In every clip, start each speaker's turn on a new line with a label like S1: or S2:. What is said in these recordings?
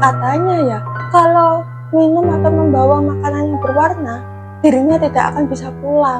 S1: Katanya ya, kalau minum atau membawa makanan yang berwarna, dirinya tidak akan bisa pulang,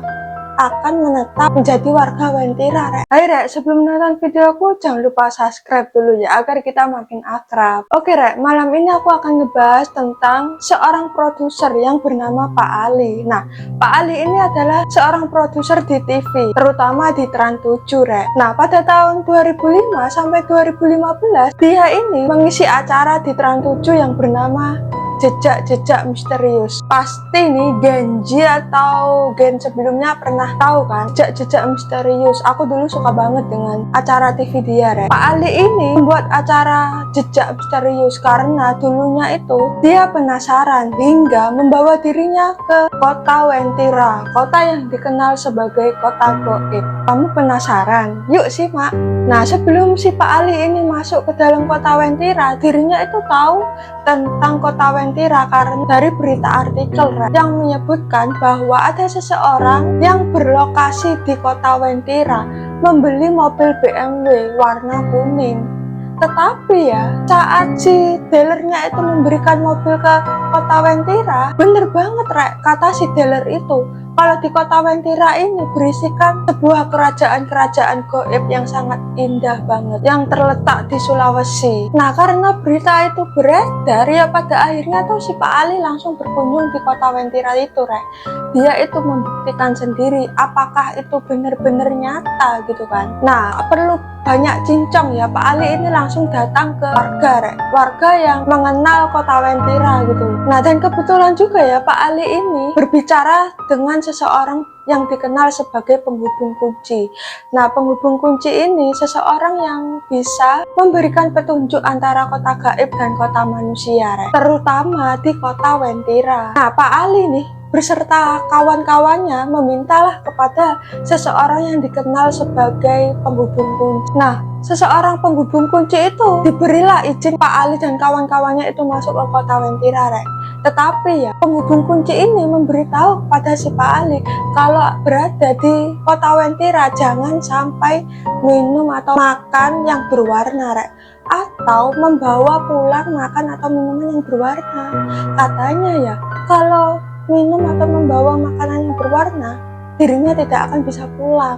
S1: akan menetap menjadi warga Wentira, Rek. Hai Rek, sebelum nonton videoku jangan lupa subscribe dulu ya, agar kita makin akrab. Oke Rek, malam ini aku akan ngebahas tentang seorang produser yang bernama Pak Ali. Nah, Pak Ali ini adalah seorang produser di TV, terutama di Trans 7, Rek. Nah, pada tahun 2005 sampai 2015, dia ini mengisi acara di Trans 7 yang bernama Jejak-Jejak Misterius. Pasti nih Genji atau Gen sebelumnya pernah tahu kan Jejak-Jejak Misterius. Aku dulu suka banget dengan acara TV dia, Rek. Pak Ali ini membuat acara Jejak Misterius karena dulunya itu dia penasaran hingga membawa dirinya ke kota Wentira, kota yang dikenal sebagai kota goib. Kamu penasaran? Yuk simak. Nah, sebelum si Pak Ali ini masuk ke dalam kota Wentira, dirinya itu tahu tentang kota Wentira karena dari berita artikel yang menyebutkan bahwa ada seseorang yang berlokasi di kota Wentira membeli mobil BMW warna kuning. Tetapi ya, saat si dealernya itu memberikan mobil ke kota Wentira, bener banget Rek, kata si dealer itu, kalau di kota Wentira ini berisikan sebuah kerajaan-kerajaan goib yang sangat indah banget, yang terletak di Sulawesi. Nah, karena berita itu beredar, ya pada akhirnya tuh si Pak Ali langsung berkunjung di kota Wentira itu, Rek. Dia itu membuktikan sendiri apakah itu benar-benar nyata gitu kan. Nah, perlu banyak cincong ya, Pak Ali ini langsung datang ke warga, Rek. Warga yang mengenal kota Wentira gitu. Nah, dan kebetulan juga ya Pak Ali ini berbicara dengan seseorang yang dikenal sebagai penghubung kunci. Nah, penghubung kunci ini seseorang yang bisa memberikan petunjuk antara kota gaib dan kota manusia, Rek. Terutama di kota Wentira. Nah, Pak Ali nih berserta kawan-kawannya memintalah kepada seseorang yang dikenal sebagai penghubung kunci. Nah, seseorang penghubung kunci itu diberilah izin Pak Ali dan kawan-kawannya itu masuk ke kota Wentira, Rek. Tetapi ya, penghubung kunci ini memberitahu kepada si Pak Ali kalau berada di kota Wentira jangan sampai minum atau makan yang berwarna, Rek, atau membawa pulang makan atau minuman yang berwarna. Katanya ya, kalau minum atau membawa makanan yang berwarna, dirinya tidak akan bisa pulang,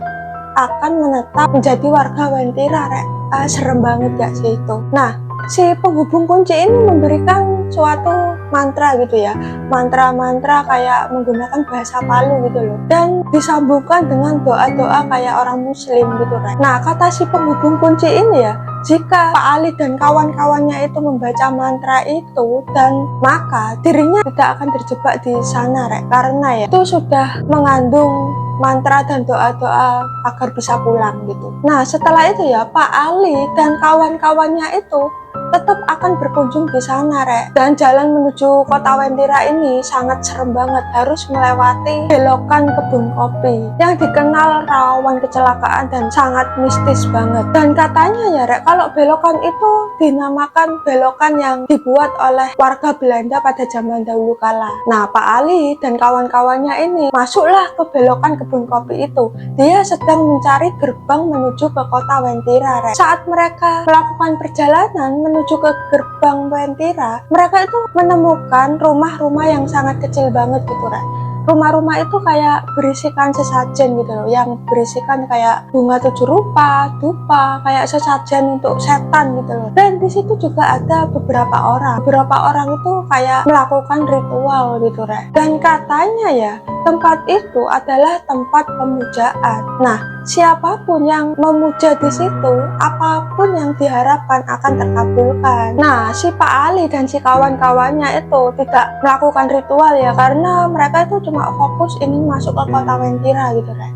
S1: akan menetap menjadi warga Wentira, Rek. Serem banget gak sih itu? Nah, si penghubung kunci ini memberikan suatu mantra gitu ya, mantra-mantra kayak menggunakan bahasa Palu gitu loh, dan disambungkan dengan doa-doa kayak orang muslim gitu, Rek. Nah, kata si penghubung kunci ini ya, jika Pak Ali dan kawan-kawannya itu membaca mantra itu, dan maka dirinya tidak akan terjebak di sana, Rek, karena ya itu sudah mengandung mantra dan doa-doa agar bisa pulang gitu. Nah, setelah itu ya Pak Ali dan kawan-kawannya itu tetap akan berkunjung di sana, Rek. Dan jalan menuju kota Wentira ini sangat serem banget, harus melewati belokan kebun kopi yang dikenal rawan kecelakaan dan sangat mistis banget. Dan katanya ya, Rek, kalau belokan itu dinamakan belokan yang dibuat oleh warga Belanda pada zaman dahulu kala. Nah, Pak Ali dan kawan-kawannya ini masuklah ke belokan kebun kopi itu. Dia sedang mencari gerbang menuju ke kota Wentira, Rek. Saat mereka melakukan perjalanan menuju ke gerbang Wentira, mereka itu menemukan rumah-rumah yang sangat kecil banget gitu, Rek. Rumah-rumah itu kayak berisikan sesajen gitu loh, yang berisikan kayak bunga 7 rupa, dupa, kayak sesajen untuk setan gitu loh. Dan di situ juga ada beberapa orang itu kayak melakukan ritual gitu, Rek. Dan katanya ya, tempat itu adalah tempat pemujaan. Nah, siapapun yang memuja di situ, apapun yang diharapkan akan terkabulkan. Nah, si Pak Ali dan si kawan-kawannya itu tidak melakukan ritual ya, karena mereka itu cuma fokus ingin masuk ke kota Wentira gitu, Rek.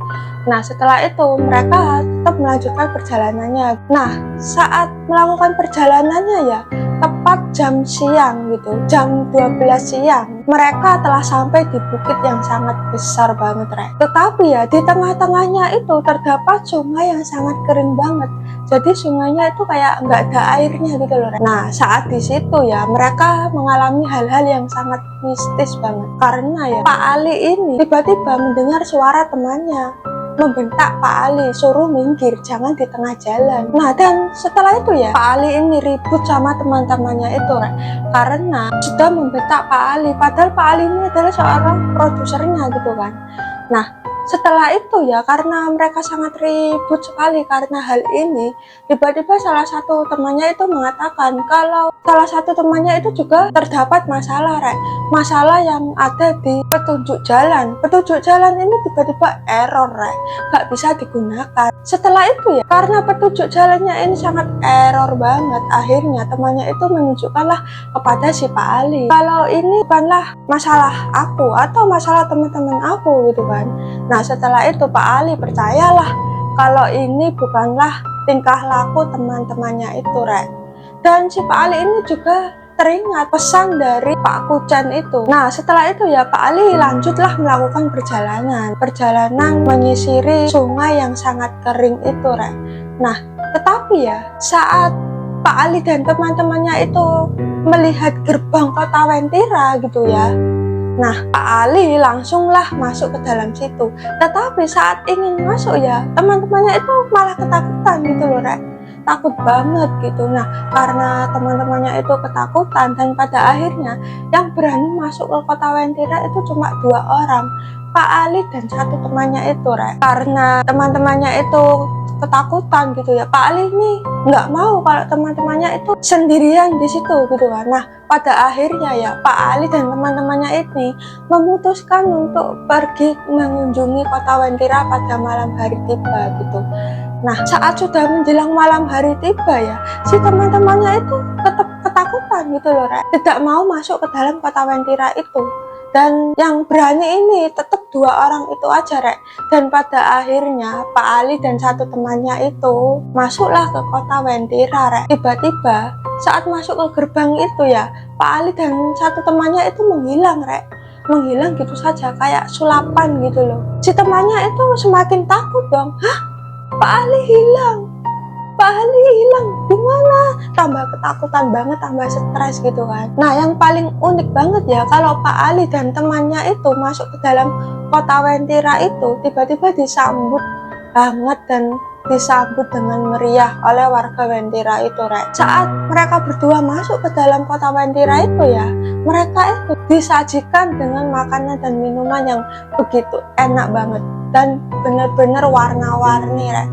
S1: Nah, setelah itu mereka tetap melanjutkan perjalanannya. Nah, saat melakukan perjalanannya ya, tepat jam siang gitu, jam 12 siang, mereka telah sampai di bukit yang sangat besar banget, Rek. Tetapi ya, di tengah-tengahnya itu terdapat sungai yang sangat kering banget. Jadi sungainya itu kayak nggak ada airnya gitu loh, Rek. Nah, saat di situ ya, mereka mengalami hal-hal yang sangat mistis banget. Karena ya, Pak Ali ini tiba-tiba mendengar suara temannya membentak Pak Ali, suruh minggir, jangan di tengah jalan. Nah, dan setelah itu ya, Pak Ali ini ribut sama teman-temannya itu, Rek, karena sudah membentak Pak Ali, padahal Pak Ali ini adalah seorang produsernya gitu kan. Nah, setelah itu ya, karena mereka sangat ribut sekali karena hal ini, tiba-tiba salah satu temannya itu mengatakan kalau salah satu temannya itu juga terdapat masalah, Rek. Masalah yang ada di petunjuk jalan. Petunjuk jalan ini tiba-tiba error, Rek. Gak bisa digunakan. Setelah itu ya, karena petunjuk jalannya ini sangat error banget, akhirnya temannya itu menunjukkanlah kepada si Pak Ali kalau ini bukanlah masalah aku atau masalah teman-teman aku gitu kan. Nah, setelah itu Pak Ali percayalah kalau ini bukanlah tingkah laku teman-temannya itu, Rek. Dan si Pak Ali ini juga teringat pesan dari Pak Kucen itu. Nah, setelah itu ya Pak Ali lanjutlah melakukan perjalanan menyisiri sungai yang sangat kering itu, Rek. Nah, tetapi ya saat Pak Ali dan teman-temannya itu melihat gerbang kota Wentira gitu ya, nah, Pak Ali langsunglah masuk ke dalam situ. Tetapi saat ingin masuk ya, teman-temannya itu malah ketakutan gitu loh, Rek. Takut banget gitu. Nah, karena teman-temannya itu ketakutan dan pada akhirnya yang berani masuk ke kota Wentira itu cuma 2 orang. Pak Ali dan satu temannya itu, Rek. Karena teman-temannya itu ketakutan gitu ya, Pak Ali ini nggak mau kalau teman-temannya itu sendirian di situ gitu kan. Nah, pada akhirnya ya Pak Ali dan teman-temannya ini memutuskan untuk pergi mengunjungi kota Wentira pada malam hari tiba gitu. Nah, saat sudah menjelang malam hari tiba ya, si teman-temannya itu tetap ketakutan gitu loh, Rek. Tidak mau masuk ke dalam kota Wentira itu. Dan yang berani ini tetap 2 orang itu aja, Rek. Dan pada akhirnya Pak Ali dan satu temannya itu masuklah ke kota Wentira, Rek. Tiba-tiba saat masuk ke gerbang itu ya, Pak Ali dan satu temannya itu menghilang, Rek. Menghilang gitu saja, kayak sulapan gitu loh. Si temannya itu semakin takut dong. Hah? Pak Ali hilang. Pak Ali hilang, gimana? Tambah ketakutan banget, tambah stres gitu kan. Nah, yang paling unik banget ya, kalau Pak Ali dan temannya itu masuk ke dalam kota Wentira itu, tiba-tiba disambut banget dan disambut dengan meriah oleh warga Wentira itu, Rek. Saat mereka berdua masuk ke dalam kota Wentira itu ya, mereka itu disajikan dengan makanan dan minuman yang begitu enak banget dan benar-benar warna-warni, Rek.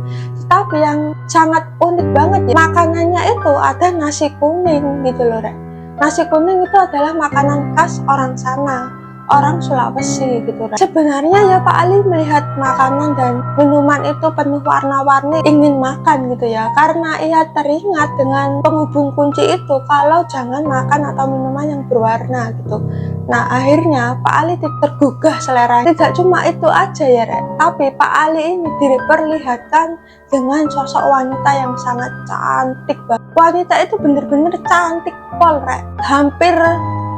S1: Tapi yang sangat unik banget ya, makanannya itu ada nasi kuning gitu loh, Rek. Nasi kuning itu adalah makanan khas orang sana, orang Sulawesi gitu, Rek. Sebenarnya ya Pak Ali melihat makanan dan minuman itu penuh warna-warni, ingin makan gitu ya, karena ia teringat dengan penghubung kunci itu kalau jangan makan atau minuman yang berwarna gitu. Nah, akhirnya Pak Ali tergugah selera. Tidak cuma itu aja ya, Rek, tapi Pak Ali ini diperlihatkan dengan sosok wanita yang sangat cantik banget. Wanita itu bener-bener cantik pol, Rek. Hampir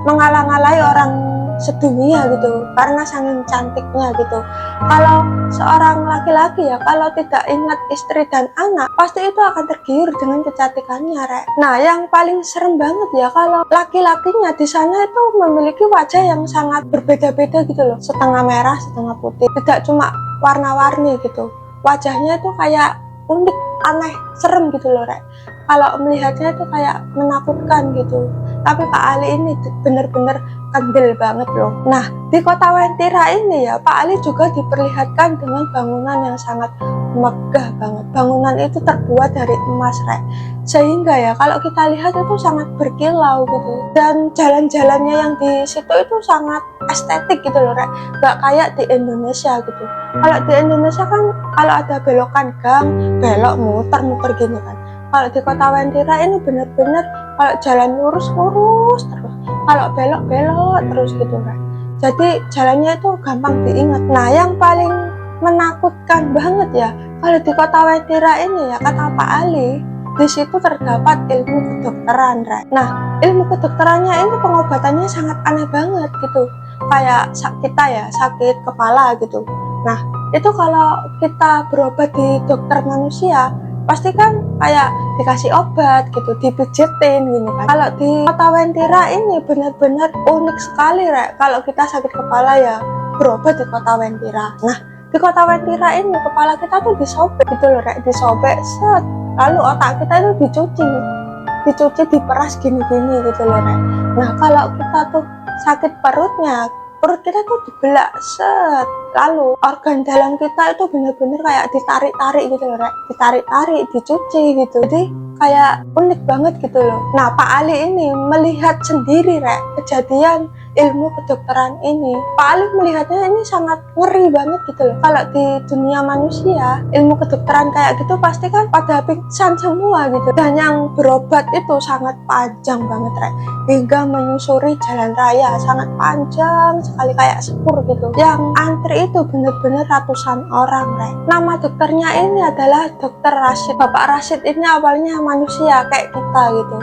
S1: mengalah-ngalahi orang sedunia gitu karena saking cantiknya gitu. Kalau seorang laki-laki ya, kalau tidak ingat istri dan anak, pasti itu akan tergiur dengan kecantikannya, Rek. Nah, yang paling serem banget ya, kalau laki-lakinya di sana itu memiliki wajah yang sangat berbeda-beda gitu loh, setengah merah setengah putih, tidak cuma warna-warni gitu. Wajahnya itu kayak unik, aneh, serem gitu loh, Rek. Kalau melihatnya itu kayak menakutkan gitu. Tapi Pak Ali ini bener-bener kendel banget loh. Nah, di kota Wentira ini ya, Pak Ali juga diperlihatkan dengan bangunan yang sangat megah banget. Bangunan itu terbuat dari emas, Rek. Sehingga ya, kalau kita lihat itu sangat berkilau gitu. Dan jalan-jalannya yang di situ itu sangat estetik gitu loh, Rek. Gak kayak di Indonesia gitu. Kalau di Indonesia kan, kalau ada belokan gang, belok muter-muter gini kan. Kalau di kota Wentira ini bener-bener kalau jalan lurus-lurus terus, kalau belok-belok terus gitu kan. Jadi jalannya itu gampang diingat. Nah, yang paling menakutkan banget ya, kalau di kota Wentira ini ya, kata Pak Ali, di situ terdapat ilmu kedokteran, Rek. Nah, ilmu kedokterannya ini pengobatannya sangat aneh banget gitu. Kayak kita ya, sakit kepala gitu. Nah, itu kalau kita berobat di dokter manusia, pasti kan kayak dikasih obat gitu, dipijitin gini kan. Kalau di kota Wentira ini benar-benar unik sekali, Rek. Kalau kita sakit kepala ya berobat di kota Wentira. Nah, di kota Wentira ini kepala kita tuh disobek gitu loh rek, disobek set, lalu otak kita itu dicuci diperas gini-gini gitu loh rek. Nah kalau kita tuh sakit perutnya, perut kita tuh dibelah set, lalu organ dalam kita itu bener-bener kayak ditarik-tarik gitu loh rek, ditarik-tarik dicuci gitu, jadi kayak unik banget gitu loh. Nah Pak Ali ini melihat sendiri rek kejadian ilmu kedokteran ini. Pak Ali melihatnya ini sangat ngeri banget gitu loh. Kalau di dunia manusia ilmu kedokteran kayak gitu pasti kan pada pingsan semua gitu, dan yang berobat itu sangat panjang banget rek, hingga menyusuri jalan raya sangat panjang sekali kayak sepur gitu. Yang antri itu bener-bener ratusan orang rek. Nama dokternya ini adalah Dokter Rashid. Bapak Rashid ini awalnya manusia kayak kita gitu,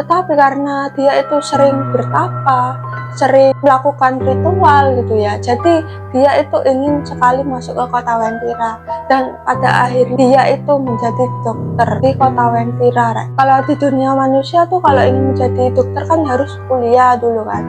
S1: tetapi karena dia itu sering bertapa, sering melakukan ritual gitu ya, jadi dia itu ingin sekali masuk ke kota Wentira, dan pada akhirnya dia itu menjadi dokter di kota Wentira rek. Kalau di dunia manusia tuh kalau ingin menjadi dokter kan harus kuliah dulu kan.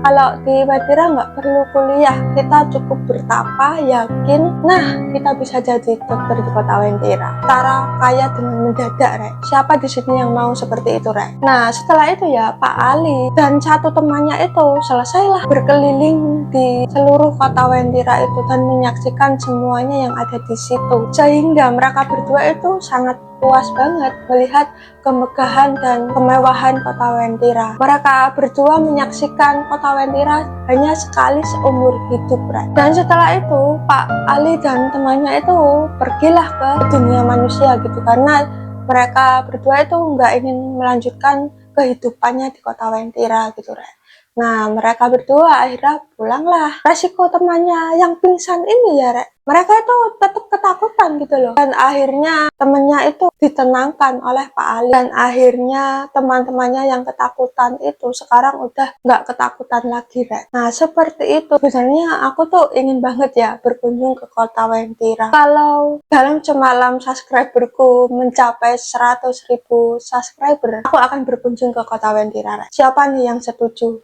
S1: Kalau di Wentira nggak perlu kuliah, kita cukup bertapa, yakin, nah kita bisa jadi dokter di kota Wentira. Cara kaya dengan mendadak rek. Siapa di sini yang mau seperti itu rek? Nah setelah itu ya Pak Ali dan satu temannya itu selesailah berkeliling di seluruh kota Wentira itu dan menyaksikan semuanya yang ada di situ, sehingga mereka berdua itu sangat puas banget melihat kemegahan dan kemewahan kota Wentira. Mereka berdua menyaksikan kota Wentira hanya sekali seumur hidup rek. Dan setelah itu Pak Ali dan temannya itu pergilah ke dunia manusia gitu, karena mereka berdua itu nggak ingin melanjutkan kehidupannya di kota Wentira gitu rek. Nah mereka berdua akhirnya pulanglah. Resiko temannya yang pingsan ini ya rek, mereka itu tetap ketakutan gitu loh, dan akhirnya temennya itu ditenangkan oleh Pak Ali, dan akhirnya teman-temannya yang ketakutan itu sekarang udah nggak ketakutan lagi rek. Nah seperti itu. Sebenarnya aku tuh ingin banget ya berkunjung ke kota Wentira. Kalau dalam semalam subscriberku mencapai 100.000 subscriber, aku akan berkunjung ke kota Wentira rek. Siapa nih yang setuju?